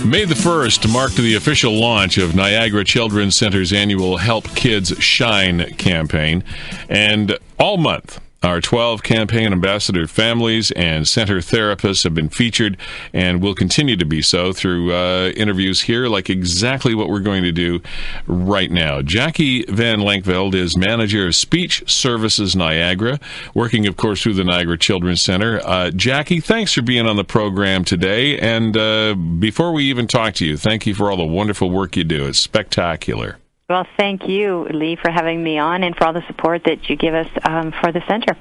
May the 1st marked the official launch of Niagara Children's Center's annual Help Kids Shine campaign. And all month, our 12 campaign ambassador families and center therapists have been featured and will continue to be so through interviews here, like exactly what we're going to do right now. Jackie Van Lankveld is manager of Speech Services Niagara, working, of course, through the Niagara Children's Center. Jackie, thanks for being on the program today. And before we even talk to you, thank you for all the wonderful work you do. It's spectacular. Well, thank you, Lee, for having me on and for all the support that you give us for the center.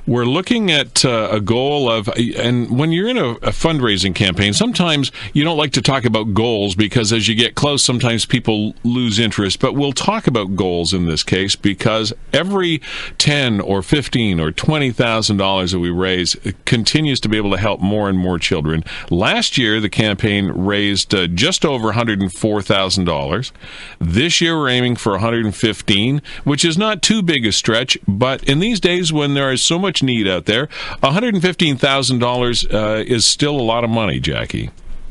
We're looking at a goal of, and when you're in a fundraising campaign, sometimes you don't like to talk about goals because as you get close, sometimes people lose interest. But we'll talk about goals in this case because every $10 or $15 or $20,000 that we raise continues to be able to help more and more children. Last year, the campaign raised just over $104,000. This year, we're aiming for $115,000, which is not too big a stretch, but in these days when there is so much need out there, $115,000 is still a lot of money, Jackie.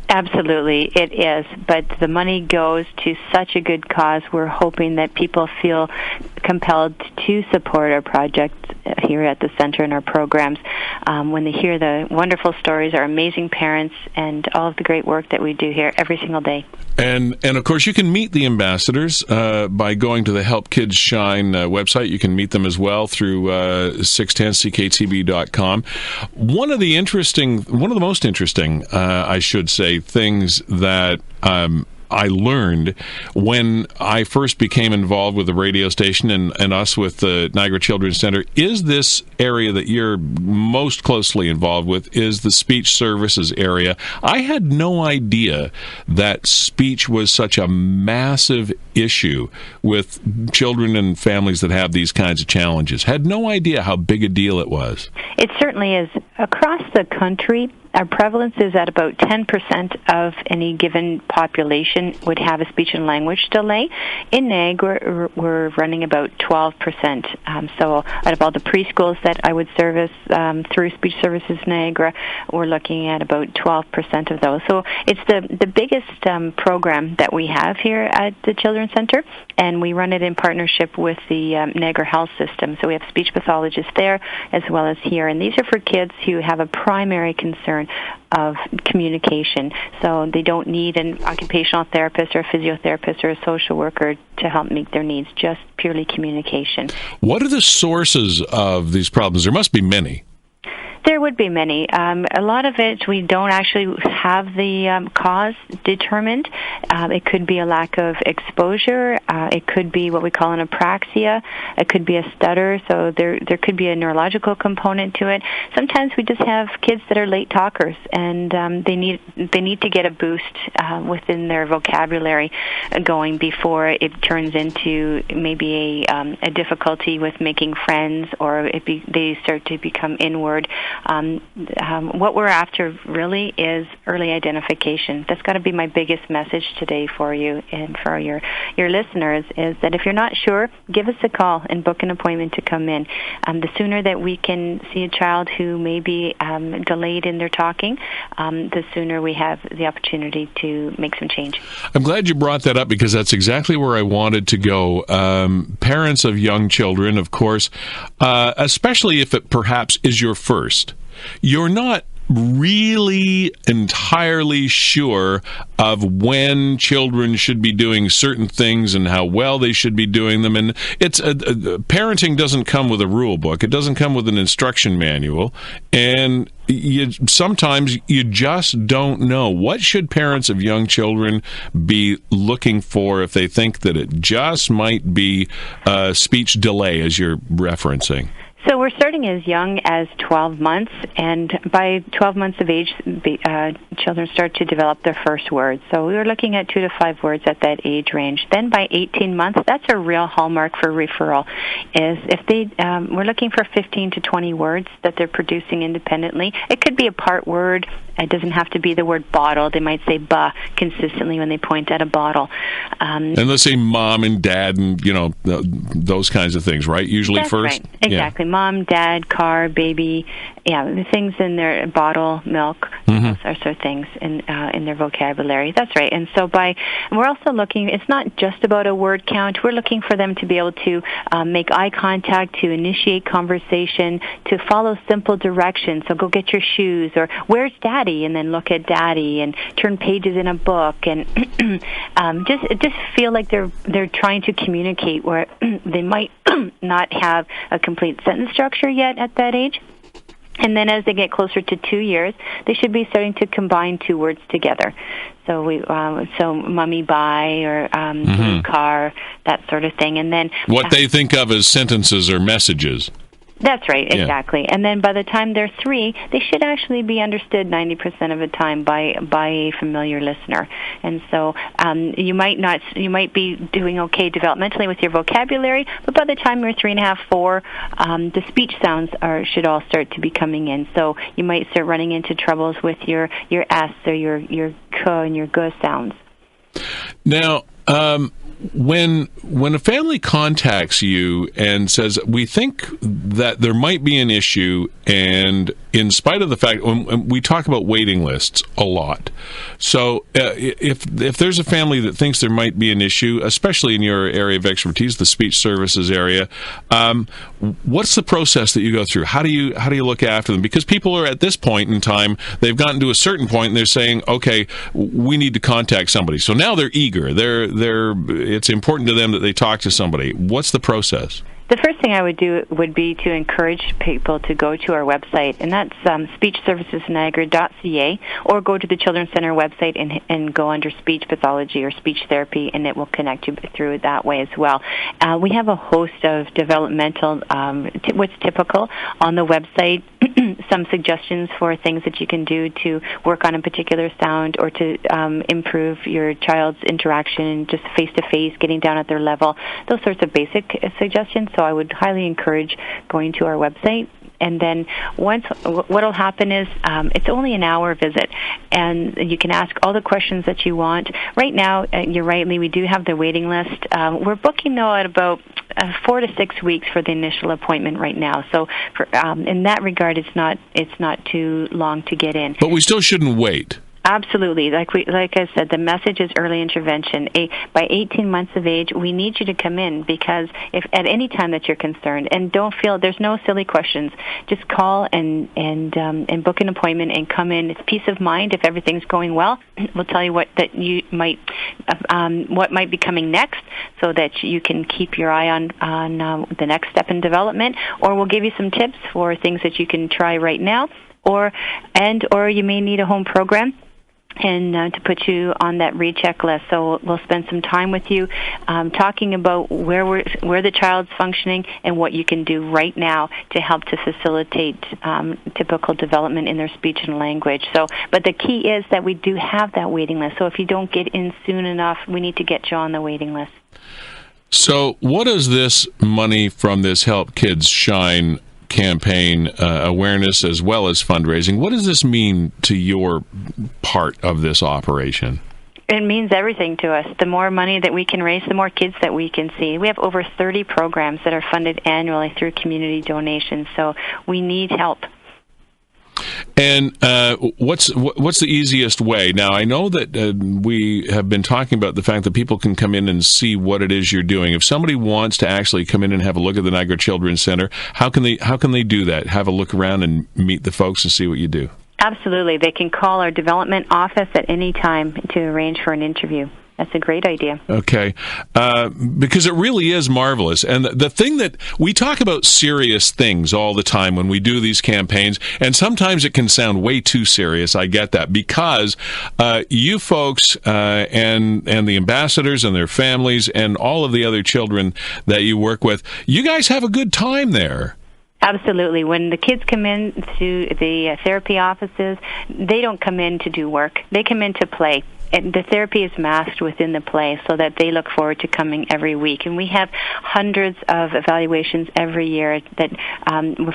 Absolutely, it is. But the money goes to such a good cause. We're hoping that people feel compelled to support our project here at the center and our programs when they hear the wonderful stories, our amazing parents, and all of the great work that we do here every single day. And of course, you can meet the ambassadors by going to the Help Kids Shine website. You can meet them as well through 610ckTB.com. One of the most interesting, I should say, things that I learned when I first became involved with the radio station and us with the Niagara Children's Center is this area that you're most closely involved with is the speech services area. I had no idea that speech was such a massive issue with children and families that have these kinds of challenges. Had no idea how big a deal it was. It certainly is. Across the country, our prevalence is at about 10% of any given population would have a speech and language delay. In Niagara, we're running about 12%. So out of all the preschools that I would service through Speech Services Niagara, we're looking at about 12% of those. So it's the biggest program that we have here at the Children's Center, and we run it in partnership with the Niagara Health System. So we have speech pathologists there as well as here. And these are for kids who have a primary concern of communication. So they don't need an occupational therapist or a physiotherapist or a social worker to help meet their needs, just purely communication. What are the sources of these problems? There must be many. There would be many. A lot of it, we don't actually have the cause determined. It could be a lack of exposure. It could be what we call an apraxia. It could be a stutter. So there could be a neurological component to it. Sometimes we just have kids that are late talkers, and they need to get a boost within their vocabulary going before it turns into maybe a difficulty with making friends, or they start to become inward. What we're after really is early identification. That's got to be my biggest message today for you and for your listeners, is that if you're not sure, give us a call and book an appointment to come in. The sooner that we can see a child who may be delayed in their talking, the sooner we have the opportunity to make some change. I'm glad you brought that up because that's exactly where I wanted to go. Parents of young children, of course, especially if it perhaps is your first, you're not really entirely sure of when children should be doing certain things and how well they should be doing them. And it's parenting doesn't come with a rule book. It doesn't come with an instruction manual. And sometimes you just don't know. What should parents of young children be looking for if they think that it just might be a speech delay, as you're referencing? So we're starting as young as 12 months, and by 12 months of age, children start to develop their first words. So we were looking at 2 to 5 words at that age range. Then by 18 months, that's a real hallmark for referral, is if we're looking for 15 to 20 words that they're producing independently. It could be a part word. It doesn't have to be the word bottle. They might say "ba" consistently when they point at a bottle. And let's say mom and dad and, those kinds of things, right? Usually that's first? Right. Exactly. Yeah. Mom, dad, car, baby, the things in their bottle, milk, those sorts of things in their vocabulary. That's right. And so we're also looking, it's not just about a word count. We're looking for them to be able to make eye contact, to initiate conversation, to follow simple directions. So go get your shoes, or where's Daddy? And then look at Daddy, and turn pages in a book, and just feel like they're trying to communicate where they might not have a complete sentence structure yet at that age. And then as they get closer to 2 years, they should be starting to combine two words together. So so mommy buy, or blue car, that sort of thing. And then what they think of as sentences or messages. That's right, exactly. Yeah. And then by the time they're 3, they should actually be understood 90% of the time by a familiar listener. And so you might be doing okay developmentally with your vocabulary, but by the time you're 3.5, 4, the speech sounds should all start to be coming in. So you might start running into troubles with your S or your K and your G sounds. Now, when a family contacts you and says, we think that there might be an issue, and in spite of the fact, we talk about waiting lists a lot. So if there's a family that thinks there might be an issue, especially in your area of expertise, the speech services area, what's the process that you go through? How do you look after them? Because people are at this point in time, they've gotten to a certain point and they're saying, okay, we need to contact somebody. So now they're eager. It's important to them that they talk to somebody. What's the process? The first thing I would do would be to encourage people to go to our website, and that's speechservicesniagara.ca, or go to the Children's Center website and go under speech pathology or speech therapy, and it will connect you through it that way as well. We have a host of developmental, what's typical on the website, some suggestions for things that you can do to work on a particular sound, or to improve your child's interaction, just face-to-face, getting down at their level, those sorts of basic suggestions. So I would highly encourage going to our website. And then what will happen is it's only an hour visit, and you can ask all the questions that you want. Right now, you're right, Lee, we do have the waiting list. We're booking, though, at about 4 to 6 weeks for the initial appointment right now. So in that regard, it's not too long to get in. But we still shouldn't wait. Absolutely. Like I said, the message is early intervention. By 18 months of age, we need you to come in, because if at any time that you're concerned, and don't feel there's no silly questions, just call and book an appointment and come in. It's peace of mind. If everything's going well, we'll tell you what might be coming next, so that you can keep your eye on the next step in development, or we'll give you some tips for things that you can try right now, or you may need a home program, and to put you on that recheck list. So we'll spend some time with you talking about where the child's functioning and what you can do right now to help to facilitate typical development in their speech and language. But the key is that we do have that waiting list. So if you don't get in soon enough, we need to get you on the waiting list. So what does this money from this Help Kids Shine campaign, awareness as well as fundraising, what does this mean to your part of this operation? It means everything to us. The more money that we can raise, the more kids that we can see. We have over 30 programs that are funded annually through community donations, so we need help. And what's the easiest way? Now, I know that we have been talking about the fact that people can come in and see what it is you're doing. If somebody wants to actually come in and have a look at the Niagara Children's Center, how can they do that? Have a look around and meet the folks and see what you do? Absolutely. They can call our development office at any time to arrange for an interview. That's a great idea. Okay. Because it really is marvelous. And the thing that we talk about serious things all the time when we do these campaigns, and sometimes it can sound way too serious. I get that, because you folks and the ambassadors and their families and all of the other children that you work with, you guys have a good time there. Absolutely. When the kids come in to the therapy offices, they don't come in to do work. They come in to play. And the therapy is masked within the play, so that they look forward to coming every week. And we have hundreds of evaluations every year that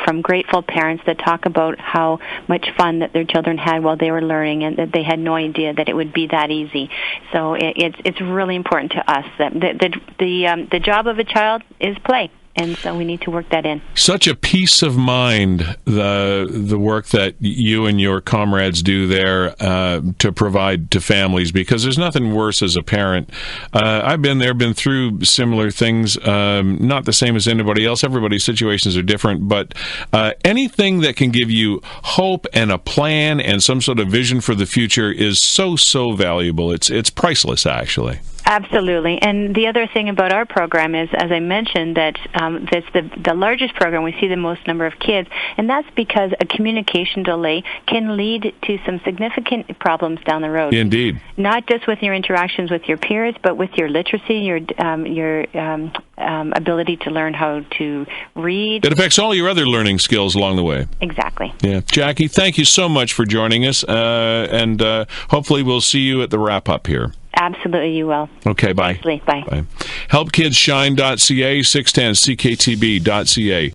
from grateful parents that talk about how much fun that their children had while they were learning, and that they had no idea that it would be that easy. So it's really important to us that the job of a child is play. And so we need to work that in. Such a peace of mind, the work that you and your comrades do there to provide to families, because there's nothing worse as a parent. I've been through similar things, not the same as anybody else. Everybody's situations are different, but anything that can give you hope and a plan and some sort of vision for the future is so valuable. It's priceless, actually. Absolutely. And the other thing about our program is, as I mentioned, that it's the largest program. We see the most number of kids, and that's because a communication delay can lead to some significant problems down the road. Indeed. Not just with your interactions with your peers, but with your literacy, your ability to learn how to read. It affects all your other learning skills along the way. Exactly. Yeah. Jackie, thank you so much for joining us, and hopefully we'll see you at the wrap-up here. Absolutely, you will. Okay, bye. Absolutely, bye. Helpkidsshine.ca, 610cktb.ca.